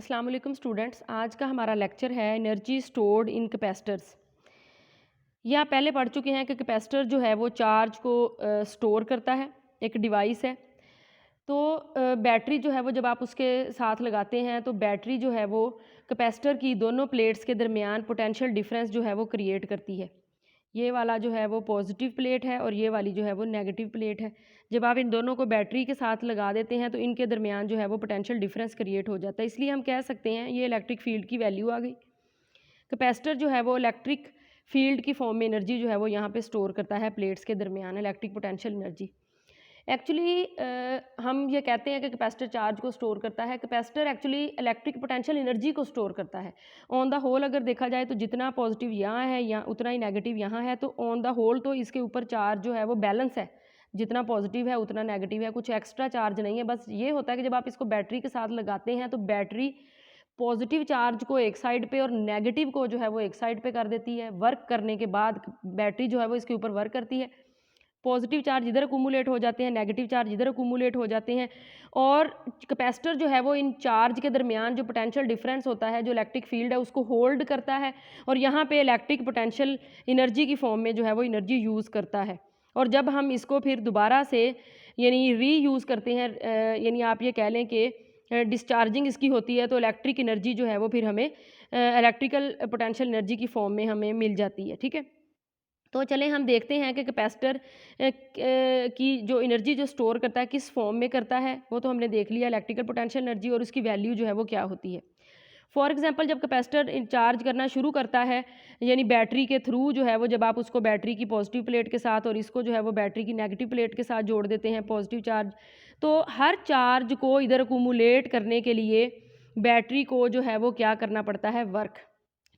अस्सलाम वालेकुम स्टूडेंट्स। आज का हमारा लेक्चर है एनर्जी स्टोर्ड इन कैपेसिटर्स। ये आप पहले पढ़ चुके हैं कि कैपेसिटर जो है वो चार्ज को स्टोर करता है, एक डिवाइस है। तो बैटरी जो है वो जब आप उसके साथ लगाते हैं तो बैटरी जो है वो कैपेसिटर की दोनों प्लेट्स के दरमियान पोटेंशियल डिफरेंस जो है वो क्रिएट करती है। ये वाला जो है वो पॉजिटिव प्लेट है और ये वाली जो है वो नेगेटिव प्लेट है। जब आप इन दोनों को बैटरी के साथ लगा देते हैं तो इनके दरमियान जो है वो पोटेंशियल डिफरेंस क्रिएट हो जाता है। इसलिए हम कह सकते हैं ये इलेक्ट्रिक फील्ड की वैल्यू आ गई। कैपेसिटर जो है वो इलेक्ट्रिक फील्ड की फॉर्म में एनर्जी जो है वो यहाँ पे स्टोर करता है प्लेट्स के दरमियान इलेक्ट्रिक पोटेंशियल एनर्जी। एक्चुअली हम ये कहते हैं कि कैपेसिटर चार्ज को स्टोर करता है। Capacitor actually electric potential energy को स्टोर करता है। ऑन द होल अगर देखा जाए तो जितना पॉजिटिव यहाँ है या उतना ही नेगेटिव यहाँ है, तो ऑन द होल तो इसके ऊपर चार्ज जो है वो बैलेंस है, जितना पॉजिटिव है उतना नेगेटिव है, कुछ एक्स्ट्रा चार्ज नहीं है। बस ये होता है कि जब आप इसको बैटरी के साथ लगाते हैं तो बैटरी पॉजिटिव चार्ज को एक साइड पे और नेगेटिव को जो है वो एक साइड पे कर देती है। वर्क करने के बाद बैटरी जो है वो इसके ऊपर वर्क करती है। पॉजिटिव चार्ज इधर अकुमुलेट हो जाते हैं, नेगेटिव चार्ज इधर अकुमुलेट हो जाते हैं, और कैपेसिटर जो है वो इन चार्ज के दरमियान जो पोटेंशियल डिफरेंस होता है, जो इलेक्ट्रिक फील्ड है, उसको होल्ड करता है और यहाँ पे इलेक्ट्रिक पोटेंशियल एनर्जी की फॉर्म में जो है वो एनर्जी यूज़ करता है। और जब हम इसको फिर दोबारा से यानी री यूज़ करते हैं, यानी आप ये कह लें कि डिस्चार्जिंग इसकी होती है, तो इलेक्ट्रिक एनर्जी जो है वो फिर हमें इलेक्ट्रिकल पोटेंशियल एनर्जी की फॉर्म में हमें मिल जाती है। ठीक है, तो चलें हम देखते हैं कि कैपेसिटर की जो एनर्जी जो स्टोर करता है किस फॉर्म में करता है। वो तो हमने देख लिया, इलेक्ट्रिकल पोटेंशियल एनर्जी, और उसकी वैल्यू जो है वो क्या होती है। फॉर एग्जांपल जब कैपेसिटर चार्ज करना शुरू करता है, यानी बैटरी के थ्रू जो है वो, जब आप उसको बैटरी की पॉजिटिव प्लेट के साथ और इसको जो है वो बैटरी की नेगेटिव प्लेट के साथ जोड़ देते हैं पॉजिटिव चार्ज, तो हर चार्ज को इधर अकुमुलेट करने के लिए बैटरी को जो है वो क्या करना पड़ता है, वर्क।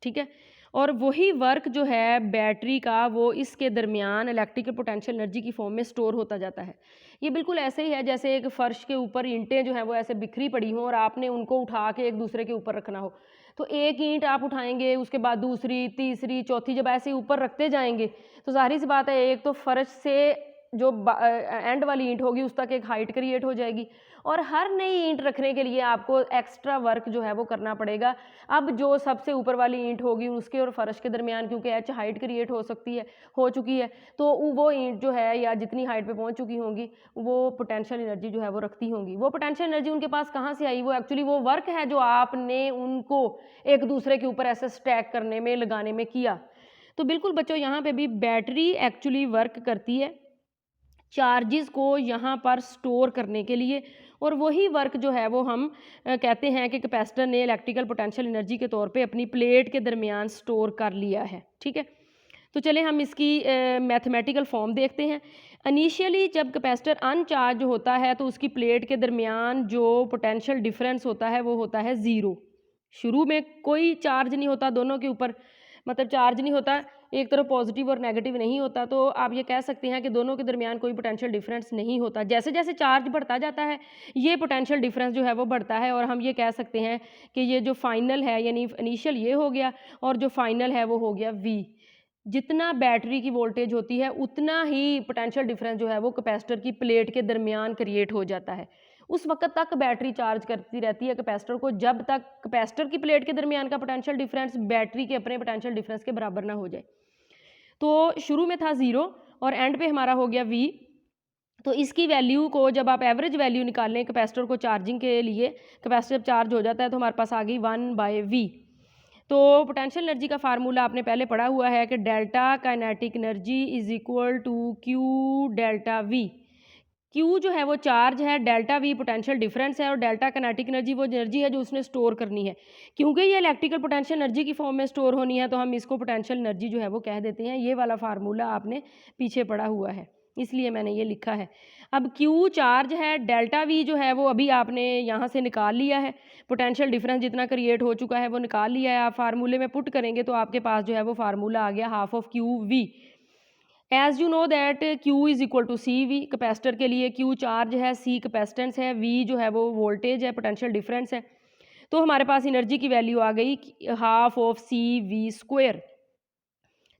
ठीक है, और वही वर्क जो है बैटरी का वो इसके दरमियान इलेक्ट्रिकल पोटेंशियल एनर्जी की फॉर्म में स्टोर होता जाता है। ये बिल्कुल ऐसे ही है जैसे एक फर्श के ऊपर ईंटें जो हैं वो ऐसे बिखरी पड़ी हों और आपने उनको उठा के एक दूसरे के ऊपर रखना हो। तो एक ईंट आप उठाएंगे, उसके बाद दूसरी, तीसरी, चौथी, जब ऐसे ऊपर रखते जाएंगे तो जाहिर सी बात है एक तो फर्श से जो एंड वाली ईंट होगी उस तक एक हाइट क्रिएट हो जाएगी, और हर नई ईंट रखने के लिए आपको एक्स्ट्रा वर्क जो है वो करना पड़ेगा। अब जो सबसे ऊपर वाली ईंट होगी उसके और फर्श के दरमियान क्योंकि एच हाइट क्रिएट हो चुकी है, तो वो ईंट जो है या जितनी हाइट पे पहुंच चुकी होंगी वो पोटेंशियल एनर्जी जो है वो रखती होंगी। वो पोटेंशियल एनर्जी उनके पास कहाँ से आई, वो एक्चुअली वो वर्क है जो आपने उनको एक दूसरे के ऊपर ऐसे स्टैक करने में, लगाने में किया। तो बिल्कुल बच्चों, यहाँ पे भी बैटरी एक्चुअली वर्क करती है चार्जेस को यहाँ पर स्टोर करने के लिए, और वही वर्क जो है वो हम कहते हैं कि कैपेसिटर ने इलेक्ट्रिकल पोटेंशियल एनर्जी के तौर पे अपनी प्लेट के दरमियान स्टोर कर लिया है। ठीक है, तो चले हम इसकी मैथमेटिकल फॉर्म देखते हैं। इनिशियली जब कैपेसिटर अनचार्ज होता है तो उसकी प्लेट के दरमियान जो पोटेंशियल डिफरेंस होता है वो होता है ज़ीरो। शुरू में कोई चार्ज नहीं होता दोनों के ऊपर, मतलब चार्ज नहीं होता, एक तरफ पॉजिटिव और नेगेटिव नहीं होता, तो आप ये कह सकते हैं कि दोनों के दरमियान कोई पोटेंशियल डिफरेंस नहीं होता। जैसे जैसे चार्ज बढ़ता जाता है ये पोटेंशियल डिफरेंस जो है वो बढ़ता है, और हम ये कह सकते हैं कि ये जो फाइनल है, यानी इनिशियल ये हो गया और जो फाइनल है वो हो गया V। जितना बैटरी की वोल्टेज होती है उतना ही पोटेंशियल डिफरेंस जो है वो कैपेसिटर की प्लेट के दरमियान क्रिएट हो जाता है। उस वक्त तक बैटरी चार्ज करती रहती है कैपेसिटर को जब तक कैपेसिटर की प्लेट के दरमियान का पोटेंशियल डिफरेंस बैटरी के अपने पोटेंशियल डिफरेंस के बराबर ना हो जाए। तो शुरू में था 0 और एंड पे हमारा हो गया V। तो इसकी वैल्यू को जब आप एवरेज वैल्यू निकाल लें कैपेसिटर को चार्जिंग के लिए, कैपेसिटर चार्ज हो जाता है तो हमारे पास आ गई 1/V। तो पोटेंशियल एनर्जी का फार्मूला आपने पहले पढ़ा हुआ है कि delta kinetic energy is equal to Q delta V। Q जो है वो चार्ज है, डेल्टा V पोटेंशियल डिफरेंस है, और डेल्टा काइनेटिक एनर्जी वो एनर्जी है जो उसने स्टोर करनी है। क्योंकि ये इलेक्ट्रिकल पोटेंशियल एनर्जी की फॉर्म में स्टोर होनी है तो हम इसको पोटेंशियल एनर्जी जो है वो कह देते हैं। ये वाला फार्मूला आपने पीछे पढ़ा हुआ है, इसलिए मैंने ये लिखा है। अब Q चार्ज है, डेल्टा V जो है वो अभी आपने यहाँ से निकाल लिया है, पोटेंशियल डिफरेंस जितना क्रिएट हो चुका है वो निकाल लिया है। आप फार्मूले में पुट करेंगे तो आपके पास जो है वो फार्मूला आ गया half of QV। As you know that Q is equal to CV। Capacitor के लिए Q चार्ज है, C कैपेसिटेंस है, V जो है वो वोल्टेज है, पोटेंशियल डिफरेंस है। तो हमारे पास एनर्जी की वैल्यू आ गई हाफ ऑफ CV²।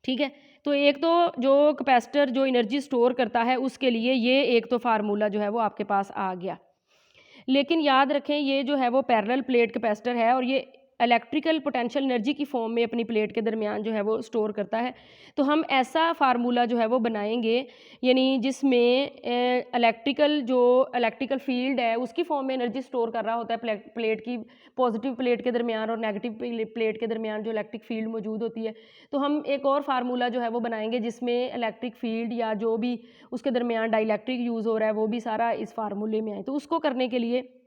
ठीक है, तो एक तो जो कैपेसिटर जो एनर्जी स्टोर करता है उसके लिए ये एक तो फार्मूला जो है वो आपके पास आ गया। लेकिन याद रखें ये जो है वो पैरेलल प्लेट कैपेसिटर है और ये इलेक्ट्रिकल पोटेंशियल एनर्जी की फॉर्म में अपनी प्लेट के दरमियान जो है वो स्टोर करता है। तो हम ऐसा फार्मूला जो है वो बनाएंगे, यानी जिसमें इलेक्ट्रिकल फील्ड है उसकी फॉर्म में एनर्जी स्टोर कर रहा होता है प्लेट की पॉजिटिव प्लेट के दरमियान और नेगेटिव प्लेट के दरमियान जो इलेक्ट्रिक फील्ड मौजूद होती है। तो हम एक और फार्मूला जो है वो बनाएंगे जिसमें इलेक्ट्रिक फील्ड या जो भी उसके दरमियान डाइलेक्ट्रिक यूज़ हो रहा है वो भी सारा इस फार्मूले में आए। तो उसको करने के लिए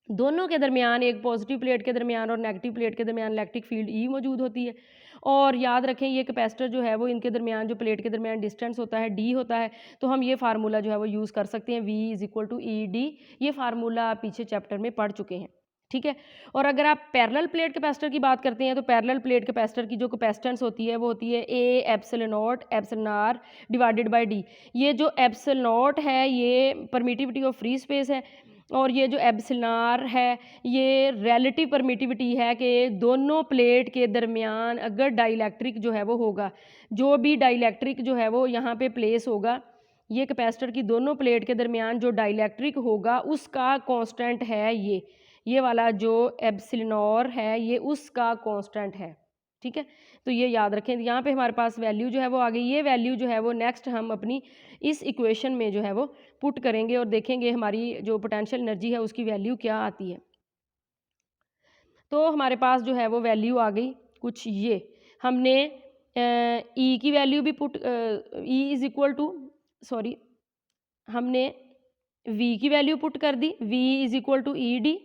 दोनों के दरमियान, एक पॉजिटिव प्लेट के दरमियान और नेगेटिव प्लेट के दरमियान इलेक्ट्रिक फील्ड ई मौजूद होती है। और याद रखें ये कैपेसिटर जो है वो इनके दरमियान जो प्लेट के दरमियान डिस्टेंस होता है डी होता है। तो हम ये फार्मूला जो है वो यूज़ कर सकते हैं, V = ED। ये फार्मूला आप पीछे चैप्टर में पढ़ चुके हैं, ठीक है। और अगर आप पैरेलल प्लेट कैपेसिटर की बात करते हैं तो पैरेलल प्लेट कैपेसिटर की जो कैपेसिटेंस होती है वो होती है A ε0 ε/r/d। ये जो ε0 है ये परमिटिविटी ऑफ फ्री स्पेस है और ये जो ε/r है ये रिलेटिव परमिटिविटी है कि दोनों प्लेट के दरमियान अगर डाइलेक्ट्रिक जो है वो होगा, जो भी डाइलेक्ट्रिक जो है वो यहाँ पे प्लेस होगा, ये कैपेसिटर की दोनों प्लेट के दरमियान जो डाइलेक्ट्रिक होगा उसका कांस्टेंट है ये वाला जो ε0 है ये उसका कांस्टेंट है, ठीक है। तो ये याद रखें, यहाँ पे हमारे पास वैल्यू जो है वो आ गई। ये वैल्यू जो है वो नेक्स्ट हम अपनी इस इक्वेशन में जो है वो पुट करेंगे और देखेंगे हमारी जो पोटेंशियल एनर्जी है उसकी वैल्यू क्या आती है। तो हमारे पास जो है वो वैल्यू आ गई कुछ ये। हमने ई की वैल्यू भी पुट हमने V की वैल्यू पुट कर दी, V = ED,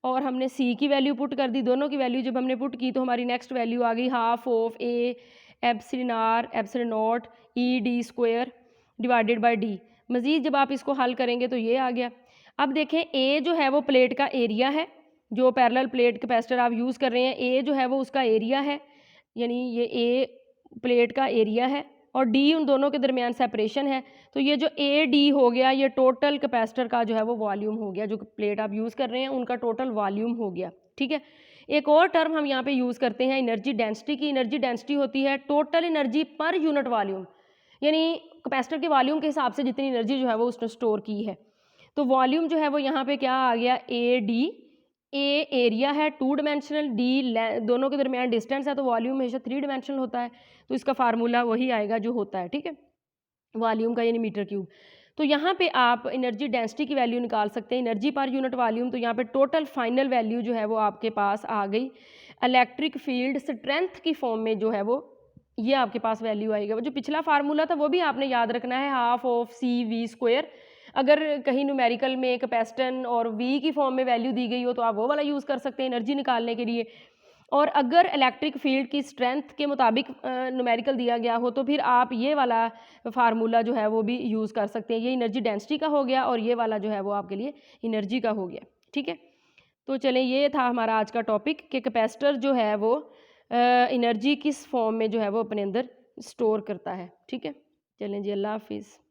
और हमने C की वैल्यू पुट कर दी। दोनों की वैल्यू जब हमने पुट की तो हमारी नेक्स्ट वैल्यू आ गई ½ A ε/r ε0 ED²/D। मज़ीद जब आप इसको हल करेंगे तो ये आ गया। अब देखें A जो है वो प्लेट का एरिया है, जो पैरेलल प्लेट कैपेसिटर आप यूज़ कर रहे हैं A जो है वो उसका एरिया है, यानी ये A प्लेट का एरिया है और D उन दोनों के दरमियान सेपरेशन है। तो ये जो AD हो गया ये टोटल कैपेसिटर का जो है वो वॉल्यूम हो गया, जो प्लेट आप यूज़ कर रहे हैं उनका टोटल वॉल्यूम हो गया, ठीक है। एक और टर्म हम यहाँ पे यूज़ करते हैं एनर्जी डेंसिटी की। एनर्जी डेंसिटी होती है total energy per unit volume, यानी कैपेसिटर के वॉल्यूम के हिसाब से जितनी एनर्जी जो है वो उसने स्टोर की है। तो वॉल्यूम जो है वो यहाँ पे क्या आ गया AD। A एरिया है 2 डायमेंशनल, D दोनों के दरमियान डिस्टेंस है, तो वॉल्यूम हमेशा 3 डायमेंशनल होता है। तो इसका फार्मूला वही आएगा जो होता है, ठीक है, वॉल्यूम का, यानी मीटर क्यूब। तो यहाँ पे आप एनर्जी डेंसिटी की वैल्यू निकाल सकते हैं, एनर्जी पर यूनिट वॉल्यूम। तो यहाँ पे टोटल फाइनल वैल्यू जो है वो आपके पास आ गई इलेक्ट्रिक फील्ड स्ट्रेंथ की फॉर्म में, जो है वो ये आपके पास वैल्यू आएगा। वो जो पिछला फार्मूला था वो भी आपने याद रखना है, ½CV²। अगर कहीं न्यूमेरिकल में कैपेसिटेंस और V की फॉर्म में वैल्यू दी गई हो तो आप वो वाला यूज़ कर सकते हैं एनर्जी निकालने के लिए। और अगर इलेक्ट्रिक फील्ड की स्ट्रेंथ के मुताबिक न्यूमेरिकल दिया गया हो तो फिर आप ये वाला फार्मूला जो है वो भी यूज़ कर सकते हैं। ये एनर्जी डेंसिटी का हो गया और ये वाला जो है वो आपके लिए एनर्जी का हो गया, ठीक है। तो चलें, ये था हमारा आज का टॉपिक कि कैपेसिटर जो है वो एनर्जी किस फॉर्म में जो है वो अपने अंदर स्टोर करता है, ठीक है। चलें जी, अल्लाह हाफिज़।